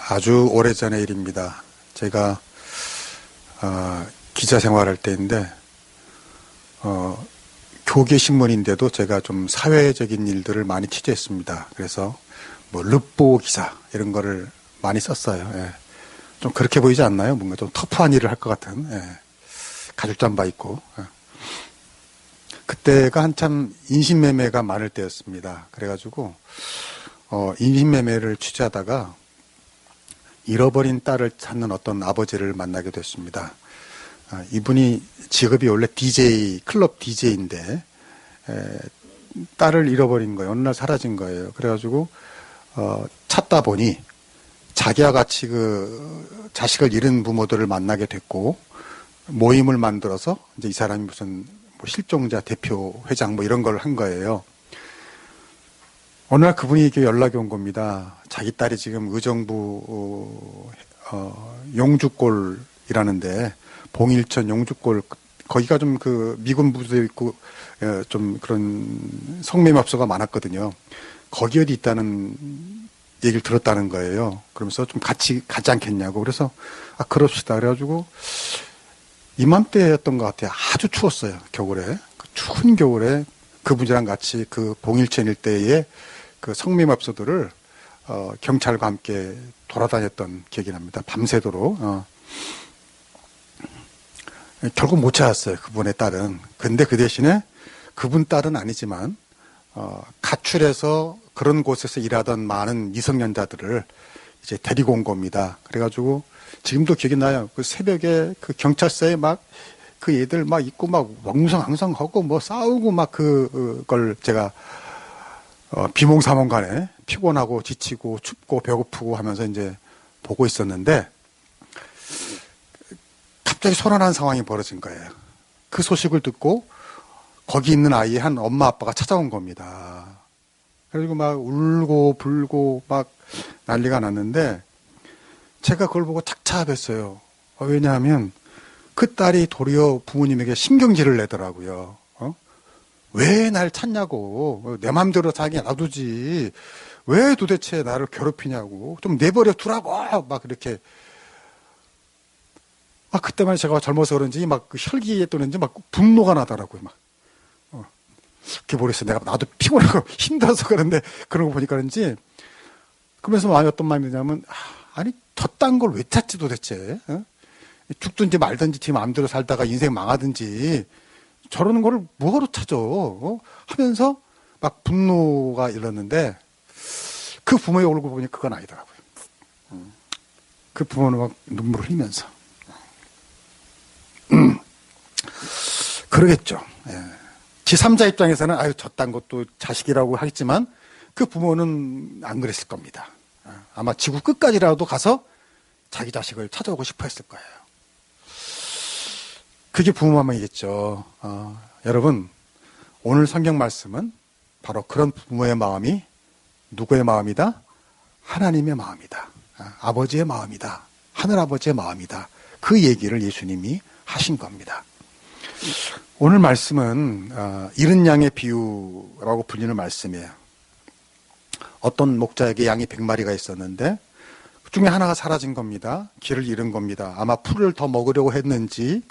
아주 오래전의 일입니다. 제가 기자 생활할 때인데 교계신문인데도 제가 좀 사회적인 일들을 많이 취재했습니다. 그래서 뭐 르뽀 기사 이런 거를 많이 썼어요. 예. 좀 그렇게 보이지 않나요? 뭔가 좀 터프한 일을 할 것 같은. 예. 가죽 잠바 입고. 예. 그때가 한참 인신매매가 많을 때였습니다. 그래가지고 인신매매를 취재하다가 잃어버린 딸을 찾는 어떤 아버지를 만나게 됐습니다. 이분이 직업이 원래 DJ, 클럽 DJ인데 딸을 잃어버린 거예요. 어느 날 사라진 거예요. 그래가지고 찾다 보니 자기와 같이 그 자식을 잃은 부모들을 만나게 됐고 모임을 만들어서 이제 이 사람이 무슨 뭐 실종자 대표 회장 뭐 이런 걸 한 거예요. 어느 날 그분이 이렇게 연락이 온 겁니다. 자기 딸이 지금 의정부 용주골이라는데 봉일천 용주골 거기가 좀 그 미군 부대도 있고 좀 그런 성매매업소가 많았거든요. 거기 어디 있다는 얘기를 들었다는 거예요. 그러면서 좀 같이 가지 않겠냐고. 그래서 그럽시다. 그래가지고 이맘때였던 것 같아요. 아주 추웠어요. 겨울에. 그 추운 겨울에 그분이랑 같이 그 봉일천 일대에 그 성매매업소들을 경찰과 함께 돌아다녔던 기억이 납니다. 밤새도록. 결국 못 찾았어요. 그분의 딸은. 근데 그 대신에 그분 딸은 아니지만 가출해서 그런 곳에서 일하던 많은 미성년자들을 이제 데리고 온 겁니다. 그래가지고 지금도 기억이 나요. 그 새벽에 그 경찰서에 막 그 애들 막 있고 막 왕성왕성하고 뭐 싸우고 막 그걸 제가 비몽사몽간에 피곤하고 지치고 춥고 배고프고 하면서 이제 보고 있었는데 갑자기 소란한 상황이 벌어진 거예요. 그 소식을 듣고 거기 있는 아이의 한 엄마 아빠가 찾아온 겁니다. 그리고 막 울고 불고 막 난리가 났는데 제가 그걸 보고 착잡했어요. 왜냐하면 그 딸이 도리어 부모님에게 신경질을 내더라고요. 왜 날 찾냐고. 내 맘대로 자기 놔두지. 왜 도대체 나를 괴롭히냐고. 좀 내버려 두라고. 막 이렇게. 그때만 제가 젊어서 그런지 막 그 혈기에 떠는지 막 분노가 나더라고요. 막. 그게 모르겠어요. 내가 나도 피곤하고 힘들어서 그런데 그런 거 보니까 그런지. 그러면서 마음이 어떤 마음이 드냐면, 아니, 저딴 걸 왜 찾지 도대체. 죽든지 말든지 지 마음대로 살다가 인생 망하든지 저러는 거를 뭐하러 찾아 하면서 막 분노가 일었는데 그 부모의 얼굴 보니 그건 아니더라고요. 그 부모는 막 눈물을 흘리면서 그러겠죠. 제3자 입장에서는 저딴 것도 자식이라고 하겠지만 그 부모는 안 그랬을 겁니다. 아마 지구 끝까지라도 가서 자기 자식을 찾아오고 싶어 했을 거예요. 그게 부모 마음이겠죠. 여러분, 오늘 성경 말씀은 바로 그런 부모의 마음이 누구의 마음이다? 하나님의 마음이다. 아버지의 마음이다. 하늘아버지의 마음이다. 그 얘기를 예수님이 하신 겁니다. 오늘 말씀은 잃은 양의 비유라고 불리는 말씀이에요. 어떤 목자에게 양이 100마리가 있었는데 그 중에 하나가 사라진 겁니다. 길을 잃은 겁니다. 아마 풀을 더 먹으려고 했는지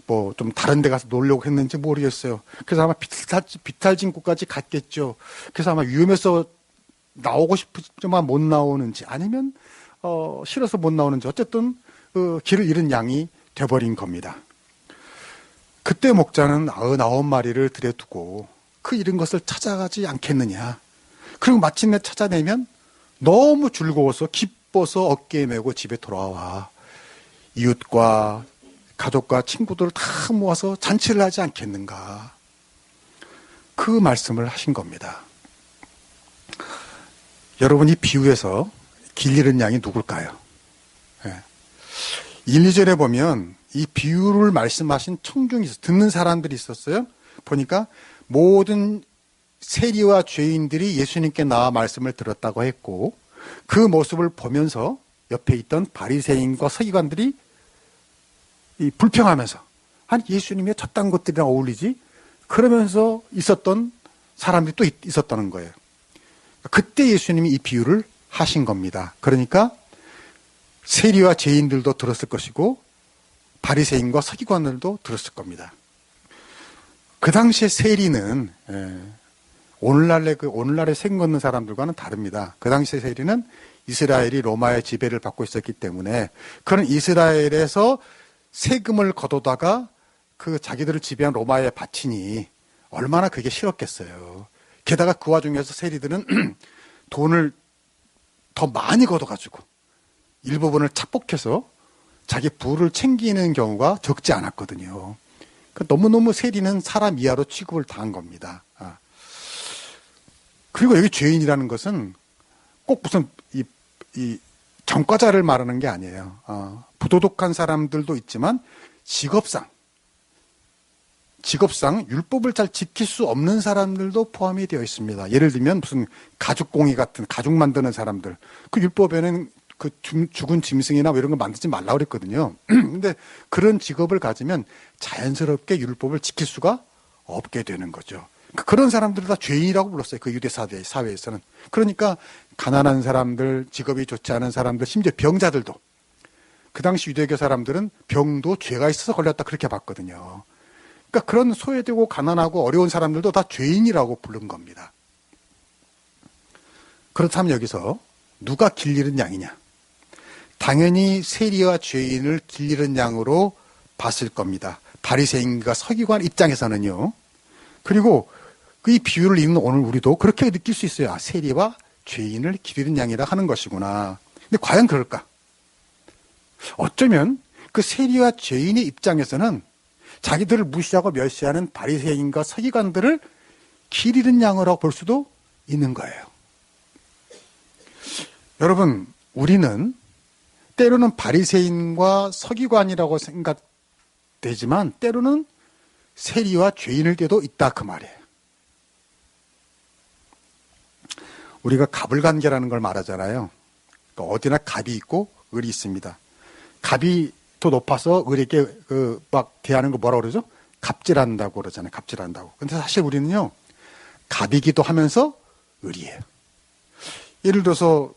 뭐 좀 다른 데 가서 놀려고 했는지 모르겠어요. 그래서 아마 비탈진 곳까지 갔겠죠. 그래서 아마 위험해서 나오고 싶지만 못 나오는지 아니면 싫어서 못 나오는지 어쨌든 길을 잃은 양이 돼버린 겁니다. 그때 목자는 99마리를 들여두고 그 잃은 것을 찾아가지 않겠느냐. 그리고 마침내 찾아내면 너무 즐거워서 기뻐서 어깨에 메고 집에 돌아와 이웃과 가족과 친구들을 다 모아서 잔치를 하지 않겠는가. 그 말씀을 하신 겁니다. 여러분, 이 비유에서 길 잃은 양이 누굴까요? 1, 2절에 보면 이 비유를 말씀하신 청중이 듣는 사람들이 있었어요. 보니까 모든 세리와 죄인들이 예수님께 나와 말씀을 들었다고 했고 그 모습을 보면서 옆에 있던 바리새인과 서기관들이 불평하면서 아니 예수님이 저딴 것들이랑 어울리지? 그러면서 있었던 사람들이 또 있었다는 거예요. 그때 예수님이 이 비유를 하신 겁니다. 그러니까 세리와 죄인들도 들었을 것이고 바리새인과 서기관들도 들었을 겁니다. 그 당시에 세리는 오늘날에 생 걷는 사람들과는 다릅니다. 그 당시에 세리는 이스라엘이 로마의 지배를 받고 있었기 때문에 그런 이스라엘에서 세금을 걷어다가 그 자기들을 지배한 로마에 바치니 얼마나 그게 싫었겠어요. 게다가 그 와중에서 세리들은 돈을 더 많이 걷어가지고 일부분을 착복해서 자기 부를 챙기는 경우가 적지 않았거든요. 너무너무 세리는 사람 이하로 취급을 당한 겁니다. 그리고 여기 죄인이라는 것은 꼭 무슨 이 전과자를 말하는 게 아니에요. 부도덕한 사람들도 있지만 직업상 율법을 잘 지킬 수 없는 사람들도 포함이 되어 있습니다. 예를 들면 무슨 가죽공예 같은 가죽 만드는 사람들. 그 율법에는 그 죽은 짐승이나 뭐 이런 거 만들지 말라고 그랬거든요. 근데 그런 직업을 가지면 자연스럽게 율법을 지킬 수가 없게 되는 거죠. 그런 사람들을 다 죄인이라고 불렀어요. 그 유대 사회에서는. 그러니까 가난한 사람들, 직업이 좋지 않은 사람들, 심지어 병자들도. 그 당시 유대교 사람들은 병도 죄가 있어서 걸렸다 그렇게 봤거든요. 그러니까 그런 소외되고 가난하고 어려운 사람들도 다 죄인이라고 부른 겁니다. 그렇다면 여기서 누가 길 잃은 양이냐? 당연히 세리와 죄인을 길 잃은 양으로 봤을 겁니다. 바리새인과 서기관 입장에서는요. 그리고 이 비유를 읽는 오늘 우리도 그렇게 느낄 수 있어요. 세리와 죄인을 길 잃은 양이라 하는 것이구나. 근데 과연 그럴까? 어쩌면 그 세리와 죄인의 입장에서는 자기들을 무시하고 멸시하는 바리새인과 서기관들을 길 잃은 양으로 볼 수도 있는 거예요. 여러분, 우리는 때로는 바리새인과 서기관이라고 생각되지만 때로는 세리와 죄인일 때도 있다 그 말이에요. 우리가 갑을관계라는 걸 말하잖아요. 그러니까 어디나 갑이 있고 을이 있습니다. 갑이 더 높아서 을에게 막 대하는 거 뭐라고 그러죠? 갑질한다고 그러잖아요. 갑질한다고. 근데 사실 우리는요, 갑이기도 하면서 을이에요. 예를 들어서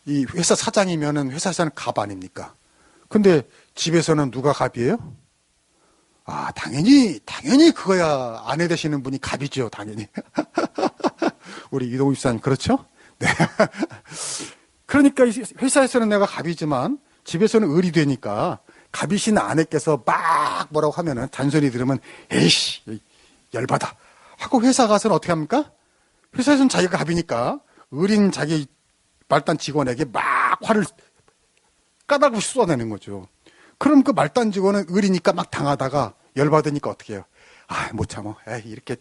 이 회사 사장이면은 회사에서는 갑 아닙니까? 근데 집에서는 누가 갑이에요? 당연히 그거야. 아내 되시는 분이 갑이죠, 당연히. 우리 이동욱 집사님, 그렇죠? 네. 그러니까 회사에서는 내가 갑이지만 집에서는 을이 되니까 갑이신 아내께서 막 뭐라고 하면은 잔소리 들으면 에이씨, 열받아. 하고 회사 가서는 어떻게 합니까? 회사에서는 자기가 갑이니까 을인 자기 말단 직원에게 막 화를 까닭 없이 쏟아내는 거죠. 그럼 그 말단 직원은 을이니까 막 당하다가 열받으니까 어떻게 해요? 못 참어. 이렇게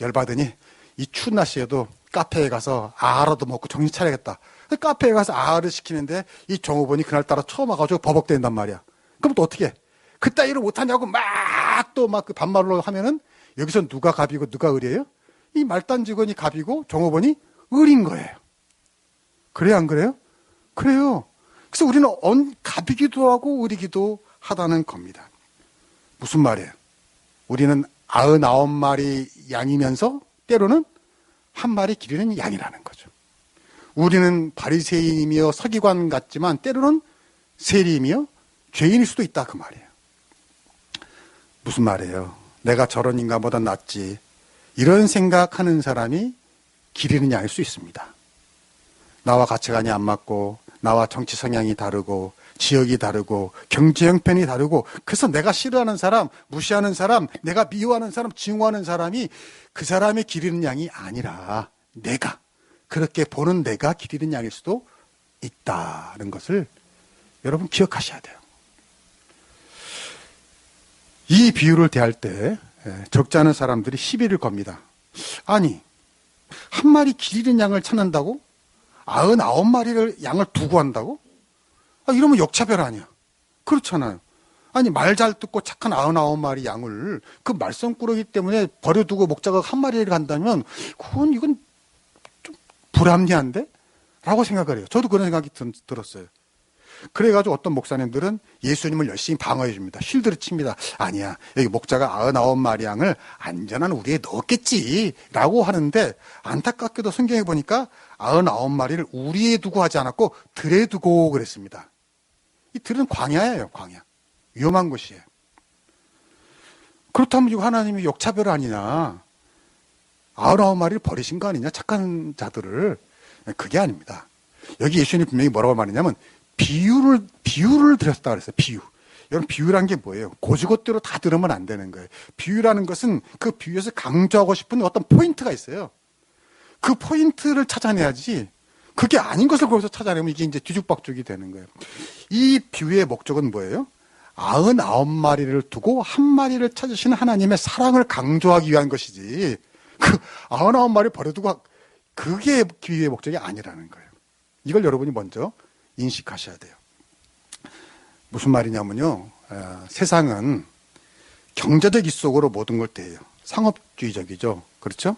열받으니 이 추운 날씨에도 카페에 가서 아라도 먹고 정신 차려야겠다. 카페에 가서 아를 시키는데 이 종업원이 그날따라 처음 와가지고 버벅댄단 말이야. 그럼 또 어떻게 해? 그따위로 못하냐고 막 그 반말로 하면은 여기서 누가 갑이고 누가 을이에요? 이 말단 직원이 갑이고 종업원이 을인 거예요. 그래요, 안 그래요? 그래요. 그래서 우리는 갑이기도 하고 을이기도 하다는 겁니다. 무슨 말이에요? 우리는 99마리 양이면서 때로는 한 마리 기르는 양이라는 거죠. 우리는 바리새인이며 서기관 같지만 때로는 세리이며 죄인일 수도 있다 그 말이에요. 무슨 말이에요? 내가 저런 인간보다 낫지. 이런 생각하는 사람이 기르는 양일 수 있습니다. 나와 가치관이 안 맞고 나와 정치 성향이 다르고 지역이 다르고 경제 형편이 다르고 그래서 내가 싫어하는 사람, 무시하는 사람, 내가 미워하는 사람, 증오하는 사람이 그 사람의 기르는 양이 아니라 내가 그렇게 보는 내가 기르는 양일 수도 있다는 것을 여러분 기억하셔야 돼요. 이 비유를 대할 때 적지 않은 사람들이 시비를 겁니다. 아니, 한 마리 기르는 양을 찾는다고? 99마리를 양을 두고 한다고? 이러면 역차별 아니야. 그렇잖아요. 아니, 말 잘 듣고 착한 99마리 양을 그 말썽꾸러기 때문에 버려두고 목자가 한 마리를 간다면 이건 좀 불합리한데? 라고 생각을 해요. 저도 그런 생각이 들었어요. 그래가지고 어떤 목사님들은 예수님을 열심히 방어해 줍니다. 쉴드를 칩니다. 아니야, 여기 목자가 99마리 양을 안전한 우리에 넣었겠지 라고 하는데, 안타깝게도 성경에 보니까 99마리를 우리에 두고 하지 않았고 들에 두고 그랬습니다. 이 들은 광야예요. 광야. 위험한 곳이에요. 그렇다면 이거 하나님이 역차별 아니냐, 99마리를 버리신 거 아니냐, 착한 자들을. 그게 아닙니다. 여기 예수님이 분명히 뭐라고 말했냐면 비유를 드렸다 그랬어요. 비유. 여러분, 비유란 게 뭐예요? 고지고대로 다 들으면 안 되는 거예요. 비유라는 것은 그 비유에서 강조하고 싶은 어떤 포인트가 있어요. 그 포인트를 찾아내야지, 그게 아닌 것을 거기서 찾아내면 이게 이제 뒤죽박죽이 되는 거예요. 이 비유의 목적은 뭐예요? 99마리를 두고 한 마리를 찾으시는 하나님의 사랑을 강조하기 위한 것이지, 그 99마리 버려두고, 그게 비유의 목적이 아니라는 거예요. 이걸 여러분이 먼저 인식하셔야 돼요. 무슨 말이냐면요, 세상은 경제적 이속으로 모든 걸 대해요. 상업주의적이죠. 그렇죠?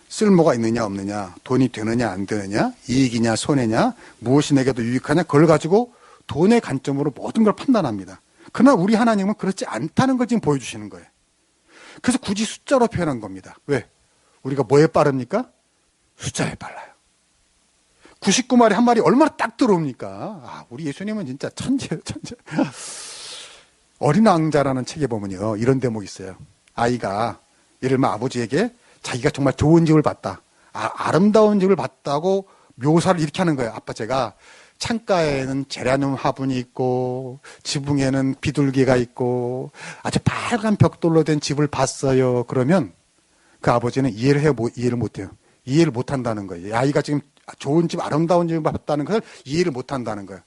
쓸모가 있느냐 없느냐, 돈이 되느냐 안 되느냐, 이익이냐 손해냐, 무엇이 내게도 유익하냐, 그걸 가지고 돈의 관점으로 모든 걸 판단합니다. 그러나 우리 하나님은 그렇지 않다는 걸 지금 보여주시는 거예요. 그래서 굳이 숫자로 표현한 겁니다. 왜? 우리가 뭐에 빠릅니까? 숫자에 빨라요. 99마리 한 마리 얼마나 딱 들어옵니까? 우리 예수님은 진짜 천재예요, 천재. 어린 왕자라는 책에 보면요, 이런 대목이 있어요. 아이가 예를 들면 아버지에게 자기가 정말 좋은 집을 봤다, 아름다운 집을 봤다고 묘사를 이렇게 하는 거예요. 아빠, 제가 창가에는 제라늄 화분이 있고 지붕에는 비둘기가 있고 아주 빨간 벽돌로 된 집을 봤어요. 그러면 그 아버지는 이해를 못해요. 이해를 못한다는 거예요. 아이가 지금 좋은 집, 아름다운 집을 봤다는 것을 이해를 못한다는 거예요.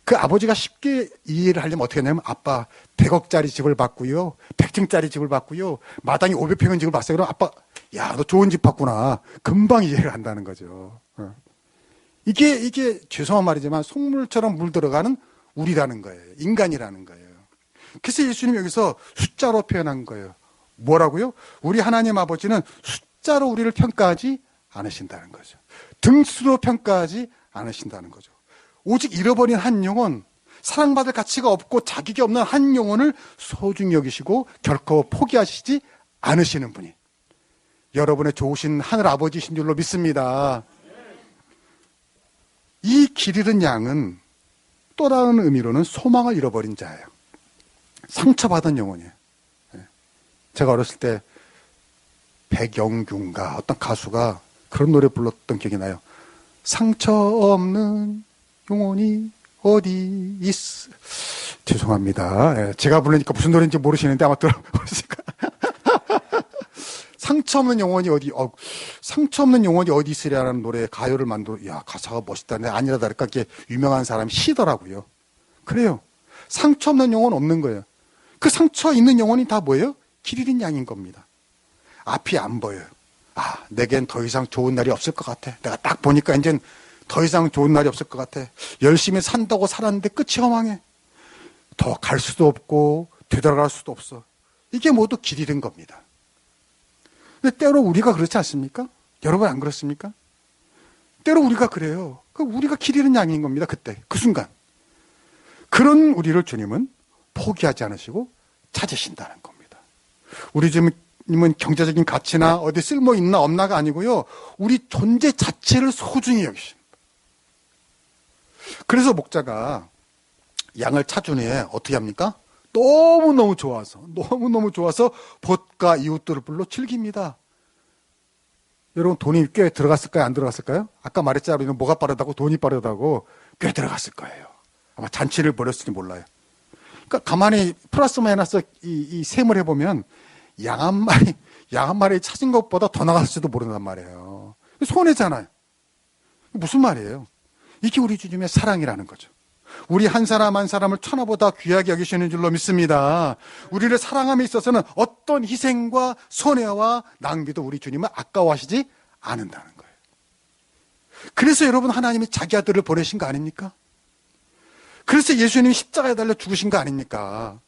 그 아버지가 쉽게 이해를 하려면 어떻게 하냐면, 아빠 100억짜리 집을 봤고요, 100층짜리 집을 봤고요, 마당이 500평인 집을 봤어요. 그럼 아빠, 야, 너 좋은 집 봤구나. 금방 이해를 한다는 거죠. 이게 죄송한 말이지만 속물처럼 물들어가는 우리라는 거예요. 인간이라는 거예요. 그래서 예수님이 여기서 숫자로 표현한 거예요. 뭐라고요? 우리 하나님 아버지는 숫자로 우리를 평가하지 않으신다는 거죠. 등수로 평가하지 않으신다는 거죠. 오직 잃어버린 한 영혼, 사랑받을 가치가 없고 자격이 없는 한 영혼을 소중히 여기시고 결코 포기하시지 않으시는 분이 여러분의 좋으신 하늘 아버지이신 줄로 믿습니다. 이 길 잃은 양은 또 다른 의미로는 소망을 잃어버린 자예요. 상처받은 영혼이에요. 제가 어렸을 때 백영균가 어떤 가수가 그런 노래 불렀던 기억이 나요. 상처 없는 영혼이 어디 있어. 죄송합니다. 제가 부르니까 무슨 노래인지 모르시는데 아마 들어보셨을까. 상처 없는 영혼이 상처 없는 영혼이 어디 있으랴라는 노래 가요를 야, 가사가 멋있다. 근데 아니라 다를까 이렇게 유명한 사람이 시더라고요. 그래요. 상처 없는 영혼 없는 거예요. 그 상처 있는 영혼이 다 뭐예요? 길 잃은 양인 겁니다. 앞이 안 보여요. 내겐 더 이상 좋은 날이 없을 것 같아. 내가 딱 보니까 이젠 더 이상 좋은 날이 없을 것 같아. 열심히 산다고 살았는데 끝이 허망해. 더 갈 수도 없고 되돌아갈 수도 없어. 이게 모두 길 잃은 겁니다. 근데 때로 우리가 그렇지 않습니까? 여러분 안 그렇습니까? 때로 우리가 그래요. 우리가 길 잃은 양인 겁니다. 그때, 그 순간. 그런 우리를 주님은 포기하지 않으시고 찾으신다는 겁니다. 우리 주님은 경제적인 가치나 어디 쓸모 있나 없나가 아니고요, 우리 존재 자체를 소중히 여기십니다. 그래서 목자가 양을 찾은 후에 어떻게 합니까? 너무너무 좋아서 벗과 이웃들을 불러 즐깁니다. 여러분, 돈이 꽤 들어갔을까요? 안 들어갔을까요? 아까 말했잖아요. 우리는 뭐가 빠르다고? 돈이 빠르다고. 꽤 들어갔을 거예요. 아마 잔치를 벌였을지 몰라요. 그러니까 가만히 플러스 마이너스 이 셈을 해보면 양 한 마리 찾은 것보다 더 나갔을지도 모른단 말이에요. 손해잖아요. 무슨 말이에요? 이게 우리 주님의 사랑이라는 거죠. 우리 한 사람 한 사람을 천하보다 귀하게 여기시는 줄로 믿습니다. 우리를 사랑함에 있어서는 어떤 희생과 손해와 낭비도 우리 주님은 아까워하시지 않는다는 거예요. 그래서 여러분, 하나님이 자기 아들을 보내신 거 아닙니까? 그래서 예수님이 십자가에 달려 죽으신 거 아닙니까?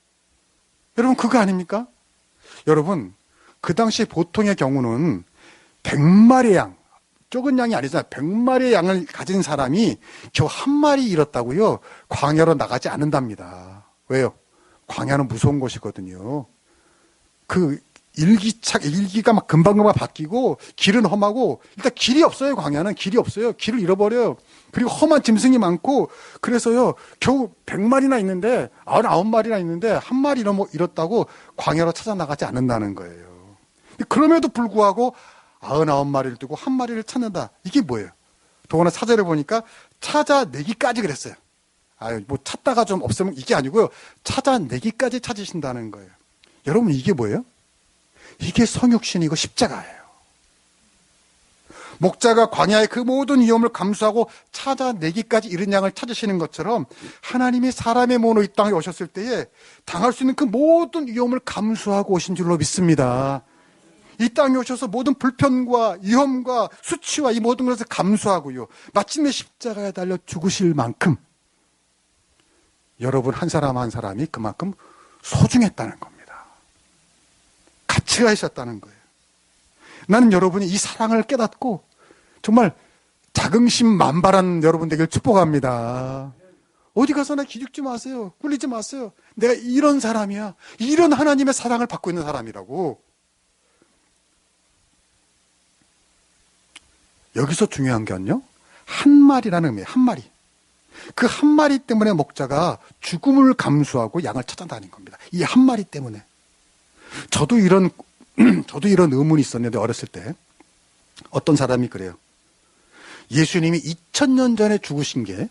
여러분, 그거 아닙니까? 여러분, 그 당시 보통의 경우는 100마리 양, 적은 양이 아니잖아요. 100마리의 양을 가진 사람이 겨우 한 마리 잃었다고요. 광야로 나가지 않는답니다. 왜요? 광야는 무서운 곳이거든요. 일기가 막 금방금방 바뀌고 길은 험하고 일단 길이 없어요. 광야는 길이 없어요. 길을 잃어버려요. 그리고 험한 짐승이 많고 그래서요. 겨우 100마리나 있는데 99마리나 있는데 한 마리 잃었다고 광야로 찾아 나가지 않는다는 거예요. 그럼에도 불구하고 99마리를 두고 한 마리를 찾는다. 이게 뭐예요? 더구나 사절에 보니까 찾아내기까지 그랬어요. 뭐 찾다가 좀 없으면 이게 아니고요. 찾아내기까지 찾으신다는 거예요. 여러분 이게 뭐예요? 이게 성육신이고 십자가예요. 목자가 광야의 그 모든 위험을 감수하고 찾아내기까지 이른 양을 찾으시는 것처럼 하나님이 사람의 몸으로 이 땅에 오셨을 때에 당할 수 있는 그 모든 위험을 감수하고 오신 줄로 믿습니다. 이 땅에 오셔서 모든 불편과 위험과 수치와 이 모든 것을 감수하고요. 마침내 십자가에 달려 죽으실 만큼 여러분 한 사람 한 사람이 그만큼 소중했다는 겁니다. 가치가 있었다는 거예요. 나는 여러분이 이 사랑을 깨닫고 정말 자긍심 만발한 여러분 되길 축복합니다. 어디 가서나 기죽지 마세요. 꿀리지 마세요. 내가 이런 사람이야. 이런 하나님의 사랑을 받고 있는 사람이라고. 여기서 중요한 건요. 한 마리라는 의미예요. 한 마리. 그 한 마리 때문에 목자가 죽음을 감수하고 양을 찾아다닌 겁니다. 이 한 마리 때문에. 저도 이런 의문이 있었는데 어렸을 때 어떤 사람이 그래요. 예수님이 2000년 전에 죽으신 게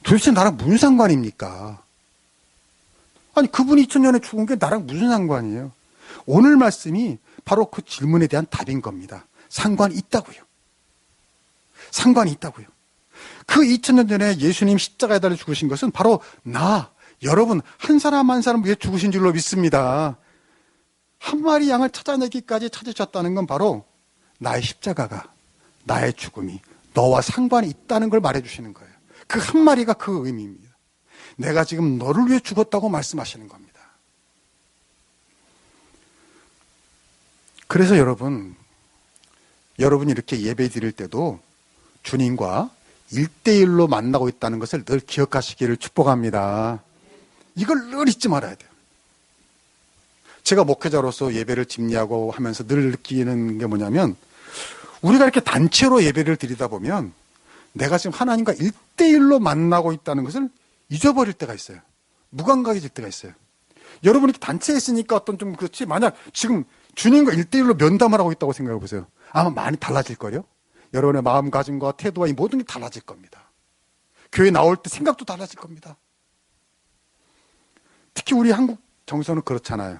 도대체 나랑 무슨 상관입니까? 아니 그분이 2000년에 죽은 게 나랑 무슨 상관이에요? 오늘 말씀이 바로 그 질문에 대한 답인 겁니다. 상관이 있다고요. 상관이 있다고요. 그 2000년 전에 예수님 십자가에 달려 죽으신 것은 바로 여러분 한 사람 한 사람 위해 죽으신 줄로 믿습니다. 한 마리 양을 찾아내기까지 찾으셨다는 건 바로 나의 십자가가, 나의 죽음이 너와 상관이 있다는 걸 말해주시는 거예요. 그 한 마리가 그 의미입니다. 내가 지금 너를 위해 죽었다고 말씀하시는 겁니다. 그래서 여러분이 이렇게 예배 드릴 때도 주님과 1대1로 만나고 있다는 것을 늘 기억하시기를 축복합니다. 이걸 늘 잊지 말아야 돼요. 제가 목회자로서 예배를 집례하고 하면서 늘 느끼는 게 뭐냐면 우리가 이렇게 단체로 예배를 드리다 보면 내가 지금 하나님과 1대1로 만나고 있다는 것을 잊어버릴 때가 있어요. 무감각해질 때가 있어요. 여러분이 이렇게 단체에 있으니까 어떤 좀 그렇지 만약 지금 주님과 1대1로 면담을 하고 있다고 생각해 보세요. 아마 많이 달라질걸요? 여러분의 마음가짐과 태도와 이 모든 게 달라질 겁니다. 교회 나올 때 생각도 달라질 겁니다. 특히 우리 한국 정서는 그렇잖아요.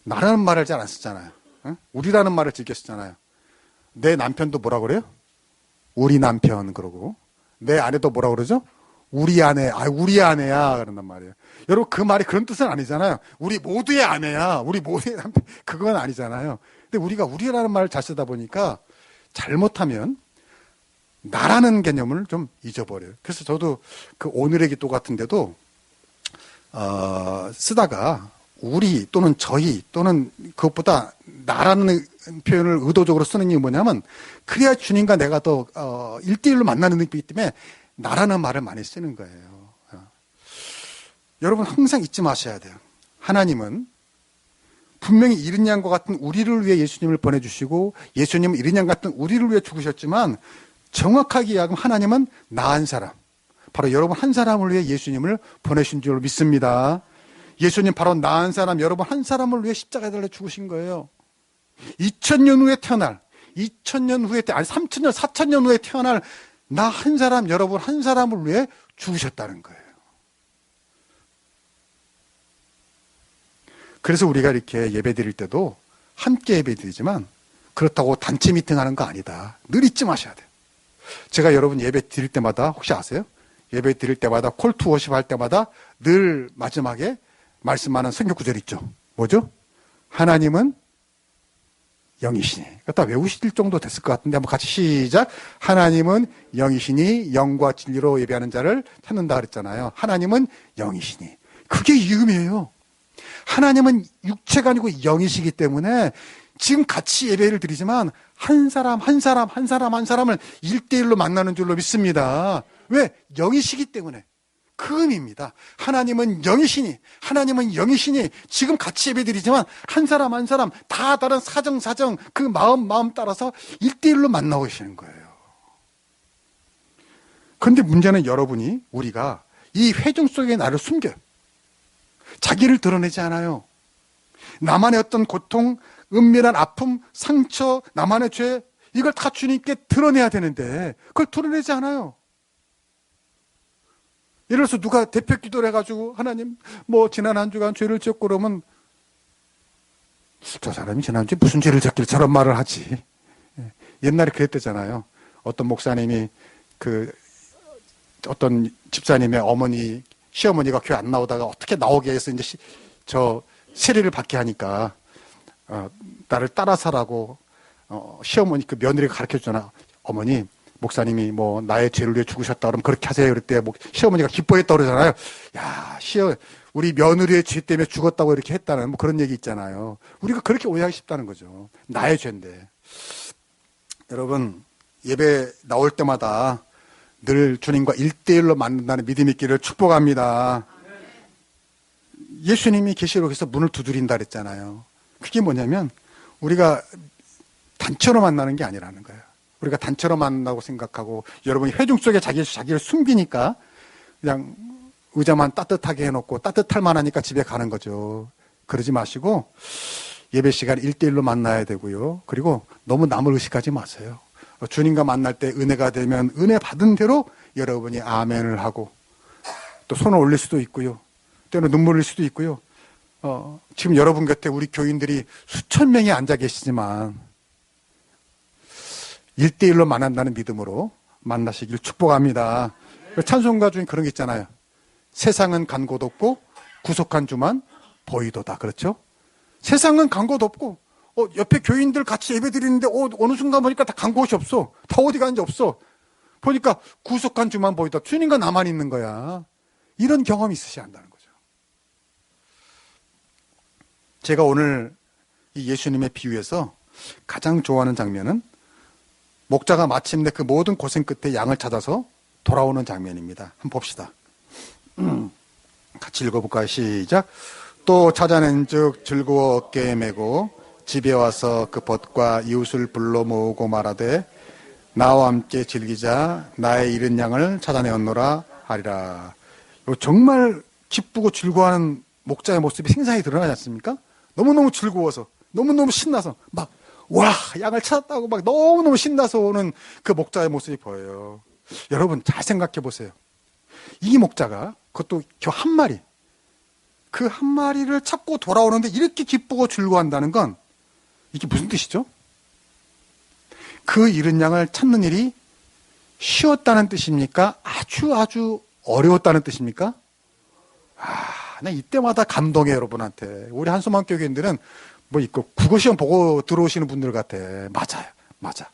나라는 말을 잘 안 쓰잖아요. 응? 우리라는 말을 즐겨 쓰잖아요. 내 남편도 뭐라 그래요? 우리 남편 그러고 내 아내도 뭐라 그러죠? 우리 아내, 우리 아내야 그런단 말이에요. 여러분 그 말이 그런 뜻은 아니잖아요. 우리 모두의 아내야, 우리 모두의 남편 그건 아니잖아요. 근데 우리가 우리라는 말을 잘 쓰다 보니까 잘못하면 나라는 개념을 좀 잊어버려요. 그래서 저도 그 오늘의 기도 같은데도 쓰다가 우리 또는 저희 또는 그것보다 나라는 표현을 의도적으로 쓰는 이유는 뭐냐면 그래야 주님과 내가 더 1대1로 만나는 느낌이기 때문에 나라는 말을 많이 쓰는 거예요. 여러분 항상 잊지 마셔야 돼요. 하나님은 분명히 이른 양과 같은 우리를 위해 예수님을 보내주시고 예수님은 이른 양 같은 우리를 위해 죽으셨지만 정확하게 이야기하면 하나님은 나 한 사람, 바로 여러분 한 사람을 위해 예수님을 보내신 줄 믿습니다. 예수님 바로 나 한 사람, 여러분 한 사람을 위해 십자가에 달려 죽으신 거예요. 2000년 후에 태어날, 2000년 후에, 3000년, 4000년 후에 태어날 나 한 사람, 여러분 한 사람을 위해 죽으셨다는 거예요. 그래서 우리가 이렇게 예배 드릴 때도 함께 예배 드리지만 그렇다고 단체 미팅하는 거 아니다. 늘 잊지 마셔야 돼요. 제가 여러분 예배 드릴 때마다 혹시 아세요? 예배 드릴 때마다 콜 투 워십 할 때마다 늘 마지막에 말씀하는 성경 구절 있죠. 뭐죠? 하나님은 영이시니. 딱 외우실 정도 됐을 것 같은데 한번 같이 시작. 하나님은 영이시니 영과 진리로 예배하는 자를 찾는다 그랬잖아요. 하나님은 영이시니. 그게 이음이에요. 하나님은 육체가 아니고 영이시기 때문에 지금 같이 예배를 드리지만 한 사람을 1대1로 만나는 줄로 믿습니다. 왜? 영이시기 때문에. 그 의미입니다. 하나님은 영이시니 지금 같이 예배 드리지만 한 사람 다 다른 사정 그 마음 따라서 1대1로 만나고 계시는 거예요. 그런데 문제는 우리가 이 회중 속에 나를 숨겨요. 자기를 드러내지 않아요. 나만의 어떤 고통, 은밀한 아픔, 상처, 나만의 죄, 이걸 다 주님께 드러내야 되는데 그걸 드러내지 않아요. 예를 들어서 누가 대표 기도를 해가지고 하나님 지난 한 주간 죄를 지었고 그러면 저 사람이 지난주에 무슨 죄를 지었길래 저런 말을 하지. 옛날에 그랬대잖아요. 어떤 목사님이 어떤 집사님의 시어머니가 교회 안 나오다가 어떻게 나오게 해서 이제 세례를 받게 하니까 나를 따라 사라고 시어머니 그 며느리가 가르쳐 주잖아. 어머니 목사님이 나의 죄를 위해 죽으셨다 그러면 그렇게 하세요. 그랬대. 시어머니가 기뻐했다 그러잖아요. 야, 우리 며느리의 죄 때문에 죽었다고 이렇게 했다는 그런 얘기 있잖아요. 우리가 그렇게 오해하기 쉽다는 거죠. 나의 죄인데. 여러분, 예배 나올 때마다 늘 주님과 1대1로 만난다는 믿음이 있기를 축복합니다. 예수님이 계시록에서 문을 두드린다 그랬잖아요. 그게 뭐냐면 우리가 단체로 만나는 게 아니라는 거예요. 우리가 단체로 만난다고 생각하고 여러분이 회중 속에 자기를 숨기니까 그냥 의자만 따뜻하게 해놓고 따뜻할 만하니까 집에 가는 거죠. 그러지 마시고 예배 시간 1대1로 만나야 되고요. 그리고 너무 남을 의식하지 마세요. 주님과 만날 때 은혜가 되면 은혜 받은 대로 여러분이 아멘을 하고 또 손을 올릴 수도 있고요. 때로는 눈물 흘릴 수도 있고요. 지금 여러분 곁에 우리 교인들이 수천 명이 앉아 계시지만 1대1로 만난다는 믿음으로 만나시길 축복합니다. 찬송가 중에 그런 게 있잖아요. 세상은 간 곳 없고 구속한 주만 보이도다. 그렇죠? 세상은 간 곳 없고 옆에 교인들 같이 예배 드리는데 어느 순간 보니까 다 간 곳이 없어. 다 어디 가는지 없어. 보니까 구속한 주만 보이다. 주님과 나만 있는 거야. 이런 경험이 있으셔야 한다는 거죠. 제가 오늘 이 예수님의 비유에서 가장 좋아하는 장면은 목자가 마침내 그 모든 고생 끝에 양을 찾아서 돌아오는 장면입니다. 한번 봅시다. 같이 읽어볼까요? 시작. 또 찾아낸 즉 즐거워 어깨에 메고 집에 와서 그 벗과 이웃을 불러 모으고 말하되 나와 함께 즐기자 나의 잃은 양을 찾아내었노라 하리라. 정말 기쁘고 즐거워하는 목자의 모습이 생생히 드러나지 않습니까? 너무너무 즐거워서 너무너무 신나서 와, 양을 찾았다고 너무너무 신나서 오는 그 목자의 모습이 보여요. 여러분 잘 생각해 보세요. 이 목자가 그것도 겨우 한 마리, 그 한 마리를 찾고 돌아오는데 이렇게 기쁘고 즐거워한다는 건 이게 무슨 뜻이죠? 그 잃은 양을 찾는 일이 쉬웠다는 뜻입니까? 아주 어려웠다는 뜻입니까? 나 이때마다 감동해 여러분한테. 우리 한소만 교회인들은 국어시험 보고 들어오시는 분들 같아. 맞아.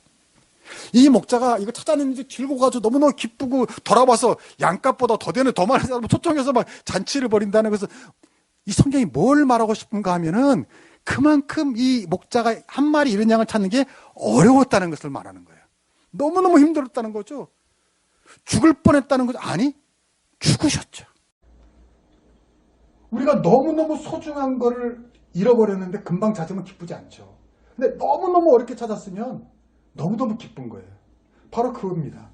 이 목자가 이거 찾아내는지 즐거워가지고 너무너무 기쁘고 돌아와서 양값보다 더 되는 더 많은 사람을 초청해서 잔치를 벌인다는 것은 이 성경이 뭘 말하고 싶은가 하면은 그만큼 이 목자가 한 마리 잃은 양을 찾는 게 어려웠다는 것을 말하는 거예요. 너무너무 힘들었다는 거죠. 죽을 뻔했다는 거죠. 아니, 죽으셨죠. 우리가 너무너무 소중한 거를 잃어버렸는데 금방 찾으면 기쁘지 않죠. 근데 너무너무 어렵게 찾았으면 너무너무 기쁜 거예요. 바로 그겁니다.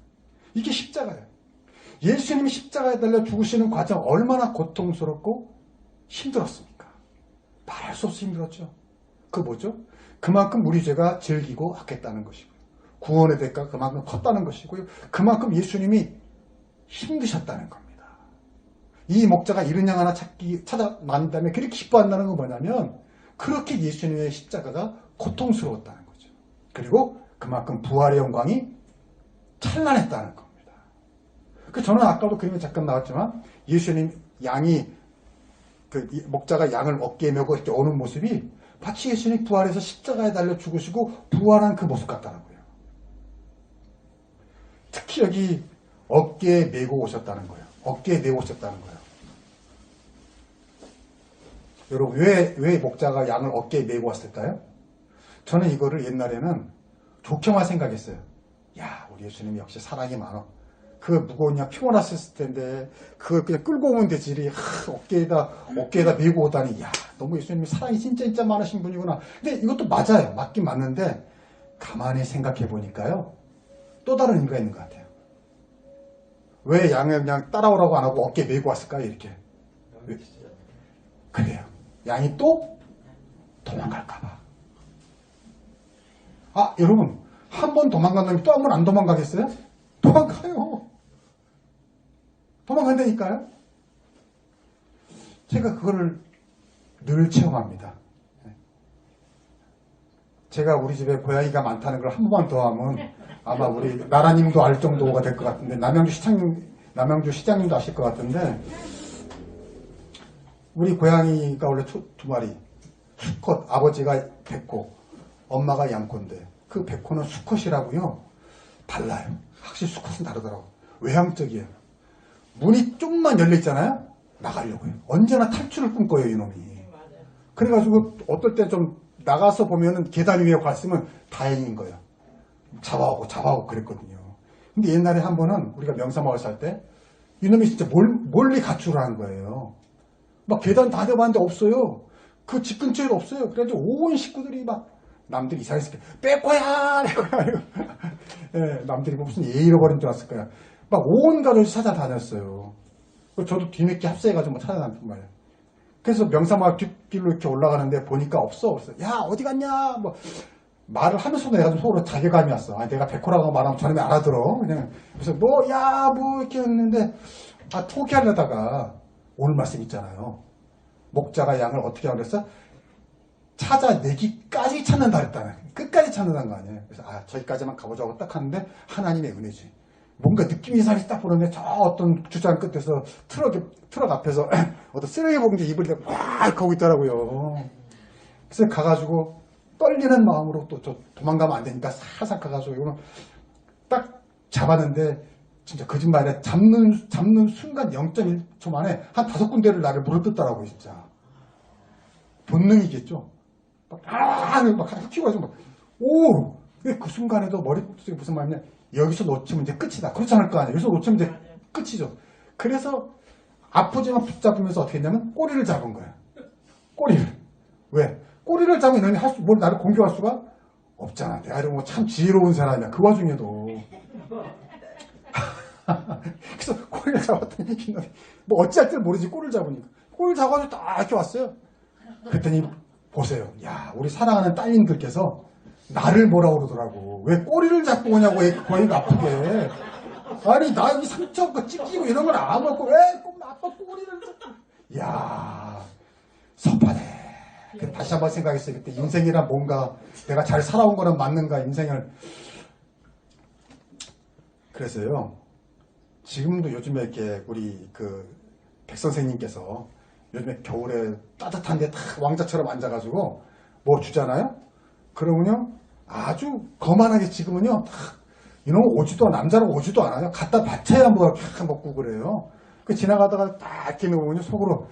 이게 십자가예요. 예수님이 십자가에 달려 죽으시는 과정 얼마나 고통스럽고 힘들었습니까? 말할 수 없이 힘들었죠. 그 뭐죠? 그만큼 우리 죄가 즐기고 악했다는 것이고요. 구원의 대가가 그만큼 컸다는 것이고요. 그만큼 예수님이 힘드셨다는 겁니다. 이 목자가 잃은 양 하나 찾아난 다음에 그렇게 기뻐한다는 건 뭐냐면 그렇게 예수님의 십자가가 고통스러웠다는 거죠. 그리고 그만큼 부활의 영광이 찬란했다는 겁니다. 저는 아까도 그림에 잠깐 나왔지만 예수님 양이 목자가 양을 어깨에 메고 이렇게 오는 모습이 마치 예수님이 부활해서 십자가에 달려 죽으시고 부활한 그 모습 같다는 거예요. 특히 여기 어깨에 메고 오셨다는 거예요. 어깨에 메고 오셨다는 거예요. 여러분 왜 목자가 양을 어깨에 메고 왔을까요? 저는 이거를 옛날에는 좋게만 생각했어요. 야, 우리 예수님이 역시 사랑이 많아. 그 무거운 양 피곤했을 텐데 그걸 그냥 끌고 오면 되지. 어깨에다 메고 오다니. 야, 너무 예수님이 사랑이 진짜 많으신 분이구나. 근데 이것도 맞아요. 맞긴 맞는데 가만히 생각해 보니까요. 또 다른 의미가 있는 것 같아요. 왜 양을 그냥 따라오라고 안 하고 어깨에 메고 왔을까요? 이렇게. 그래요. 양이 또 도망갈까봐. 아, 여러분. 한 번 도망간 놈이 또 한 번 안 도망가겠어요? 도망가요. 도망간다니까요. 제가 그거를 늘 체험합니다. 제가 우리 집에 고양이가 많다는 걸 한 번만 더 하면 아마 우리 나라님도 알 정도가 될 것 같은데 남양주 시장님도 아실 것 같은데 우리 고양이가 원래 두 마리 수컷 아버지가 백호 엄마가 양코인데 그 백호는 수컷이라고요. 달라요. 확실히 수컷은 다르더라고. 외향적이에요. 문이 좀만 열려있잖아요. 나가려고 해요. 언제나 탈출을 꿈꿔요, 이놈이. 그래가지고 어떨 때 좀 나가서 보면은 계단 위에 갔으면 다행인 거예요. 잡아오고 그랬거든요. 근데 옛날에 한 번은 우리가 명사마을 살 때 이놈이 진짜 몰리 가출을 한 거예요. 막 계단 다 내봤는데 없어요. 그 집 근처에도 없어요. 그래가지고 온 식구들이 막 남들이 이상했을 때 빼꼬야! 예, 남들이 무슨 예 잃어버린 줄 알았을 거야. 막 온 가족이 찾아다녔어요. 저도 뒤늦게 합세해가지고 찾아다녔단 말이에요. 그래서 명사마을 뒷길로 이렇게 올라가는데 보니까 없어. 그래서 야 어디 갔냐? 뭐 말을 하면서도 내가 좀 속으로 자괴감이 왔어. 아, 내가 백호라고 말하면 저놈이 알아들어. 그냥 그래서 뭐 이렇게 했는데 포기하려다가 오늘 말씀 있잖아요. 목자가 양을 어떻게 하고 그랬어? 찾아내기까지 찾는다 했다는. 끝까지 찾는다는 거 아니에요. 그래서 저기까지만 가보자고 딱 하는데 하나님의 은혜지. 뭔가 느낌이 이상해서 딱 보는데 저 어떤 주차장 끝에서 트럭 앞에서 어떤 쓰레기 봉지 입을 대고 꽉 하고 있더라고요. 그래서 가가지고 떨리는 마음으로 또 저 도망가면 안 되니까 살살 가가지고 이거는 딱 잡았는데 진짜 거짓말에 잡는 순간 0.1초 만에 한 5군데를 나를 물어뜯더라고요, 진짜. 본능이겠죠. 막 튀어가지고 그 순간에도 머릿속에 무슨 말이냐. 여기서 놓치면 이제 끝이다. 그렇지 않을 거 아니에요. 여기서 놓치면 이제 끝이죠. 그래서 아프지만 붙잡으면서 어떻게 했냐면 꼬리를 잡은 거예요. 꼬리를. 왜? 꼬리를 잡으면 너는 뭘 나를 공격할 수가 없잖아. 내가 이런 참 지혜로운 사람이야. 그 와중에도. 그래서 꼬리를 잡았더니 뭐 어찌할 줄 모르지. 꼬리를 잡으니까. 꼬리를 잡아가지고 딱 이렇게 왔어요. 그랬더니 보세요. 야, 우리 사랑하는 따님들께서 나를 뭐라 그러더라고. 왜 꼬리를 잡고 오냐고, 고양이가 아프게. 아니, 나 이 상처 찢기고 이런 걸 안 먹고, 왜 아빠 꼬리를 잡고. 이야, 섭하네. 다시 한번 생각했어요. 그때 인생이란 뭔가, 내가 잘 살아온 거는 맞는가, 인생을. 그래서요, 지금도 요즘에 이렇게 우리 백 선생님께서 요즘에 겨울에 따뜻한데 딱 왕자처럼 앉아가지고 뭐 주잖아요? 그러면요, 아주 거만하게 지금은요, 이놈 오지도 남자라고 오지도 않아요. 갖다 바쳐야 뭐 먹고 그래요. 그 지나가다가 딱 이렇게 놓으면요, 속으로,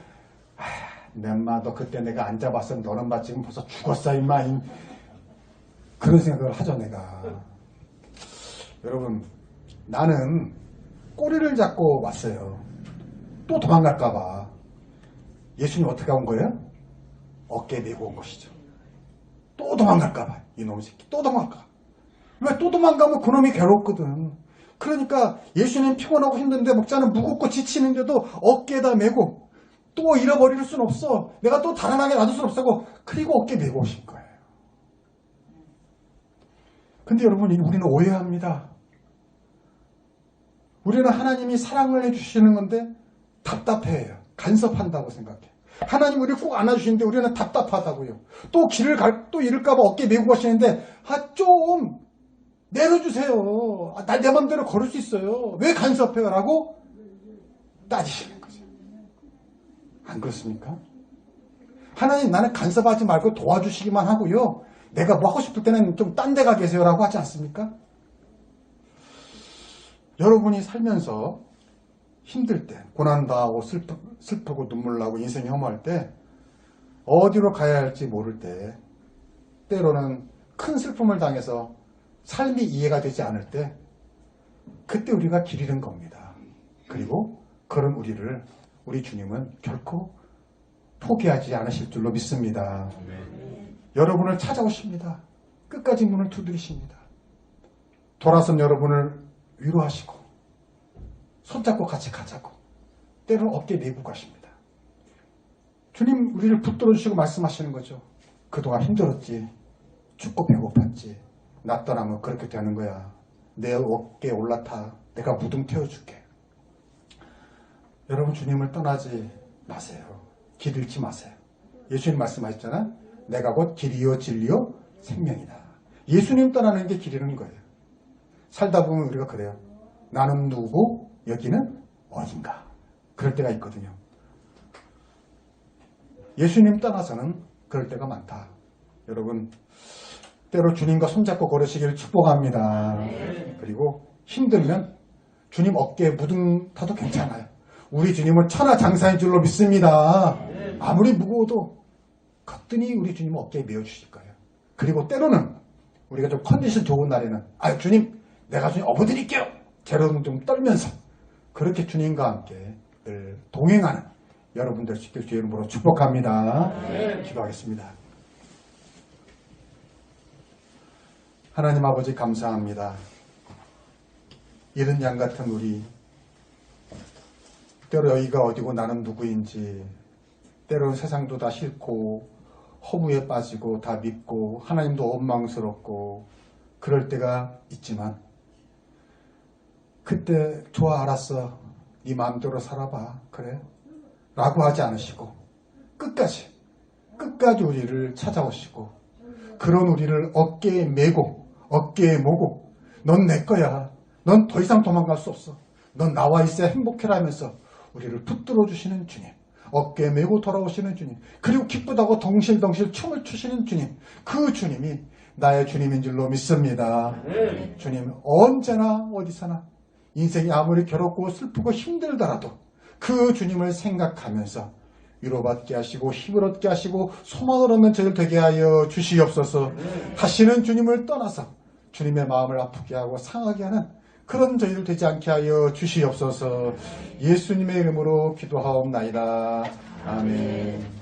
내 엄마 너 그때 내가 안 잡았으면 너는 마 지금 벌써 죽었어, 임마. 그런 생각을 하죠, 내가. 여러분, 나는 꼬리를 잡고 왔어요. 또 도망갈까봐. 예수님 어떻게 온 거예요? 어깨에 메고 온 것이죠. 또 도망갈까봐. 이놈의 새끼. 또 도망갈까. 왜 또 도망가면 그놈이 괴롭거든. 그러니까 예수님 피곤하고 힘든데 목자는 무겁고 지치는데도 어깨에다 메고 또 잃어버릴 순 없어. 내가 또 달아나게 놔둘 순 없다고. 그리고 어깨에 메고 오신 거예요. 근데 여러분, 우리는 오해합니다. 우리는 하나님이 사랑을 해주시는 건데 답답해요. 간섭한다고 생각해. 하나님 우리 꼭 안아주시는데 우리는 답답하다고요. 또 또 잃을까봐 어깨 메고 가시는데 좀 내려주세요. 내 맘대로 걸을 수 있어요. 왜 간섭해요? 라고 따지시는 거죠. 안 그렇습니까? 하나님 나는 간섭하지 말고 도와주시기만 하고요. 내가 뭐 하고 싶을 때는 좀 딴 데 가 계세요. 라고 하지 않습니까? 여러분이 살면서 힘들 때, 고난당하고 슬프고 눈물 나고 인생이 허무할 때, 어디로 가야 할지 모를 때, 때로는 큰 슬픔을 당해서 삶이 이해가 되지 않을 때 그때 우리가 길 잃은 겁니다. 그리고 그런 우리 주님은 결코 포기하지 않으실 줄로 믿습니다. 여러분을 찾아오십니다. 끝까지 문을 두드리십니다. 돌아선 여러분을 위로하시고 손잡고 같이 가자고 때로는 어깨 내고 가십니다. 주님 우리를 붙들어 주시고 말씀하시는 거죠. 그동안 힘들었지. 춥고 배고팠지. 나 떠나면 그렇게 되는 거야. 내 어깨에 올라타. 내가 무등 태워줄게. 여러분 주님을 떠나지 마세요. 길 잃지 마세요. 예수님 말씀하셨잖아. 내가 곧 길이요 진리요 생명이다. 예수님 떠나는 게 길 잃는 거예요. 살다 보면 우리가 그래요. 나는 누구고 여기는 어딘가. 그럴 때가 있거든요. 예수님 떠나서는 그럴 때가 많다. 여러분 때로 주님과 손잡고 걸으시기를 축복합니다. 그리고 힘들면 주님 어깨에 무등 타도 괜찮아요. 우리 주님은 천하장사인 줄로 믿습니다. 아무리 무거워도 거뜬히 우리 주님은 어깨에 메어주실 거예요. 그리고 때로는 우리가 좀 컨디션 좋은 날에는 주님 내가 주님 업어드릴게요. 재롱 좀 떨면서 그렇게 주님과 함께 늘 동행하는 여러분들 주의 이름으로 축복합니다. 기도하겠습니다. 하나님 아버지 감사합니다. 이른 양 같은 우리 때로 여기가 어디고 나는 누구인지 때로는 세상도 다 싫고 허무에 빠지고 다 믿고 하나님도 원망스럽고 그럴 때가 있지만 그때 좋아 알았어 네 마음대로 살아봐 그래 라고 하지 않으시고 끝까지 우리를 찾아오시고 그런 우리를 어깨에 메고 어깨에 모고 넌 내 거야. 넌 더 이상 도망갈 수 없어. 넌 나와 있어야 행복해라면서 우리를 붙들어 주시는 주님. 어깨에 메고 돌아오시는 주님. 그리고 기쁘다고 덩실덩실 춤을 추시는 주님. 그 주님이 나의 주님인 줄로 믿습니다. 주님 언제나 어디서나 인생이 아무리 괴롭고 슬프고 힘들더라도 그 주님을 생각하면서 위로받게 하시고 힘을 얻게 하시고 소망을 얻는 저희들 되게 하여 주시옵소서. 하시는 주님을 떠나서 주님의 마음을 아프게 하고 상하게 하는 그런 저희들 되지 않게 하여 주시옵소서. 예수님의 이름으로 기도하옵나이다. 아멘.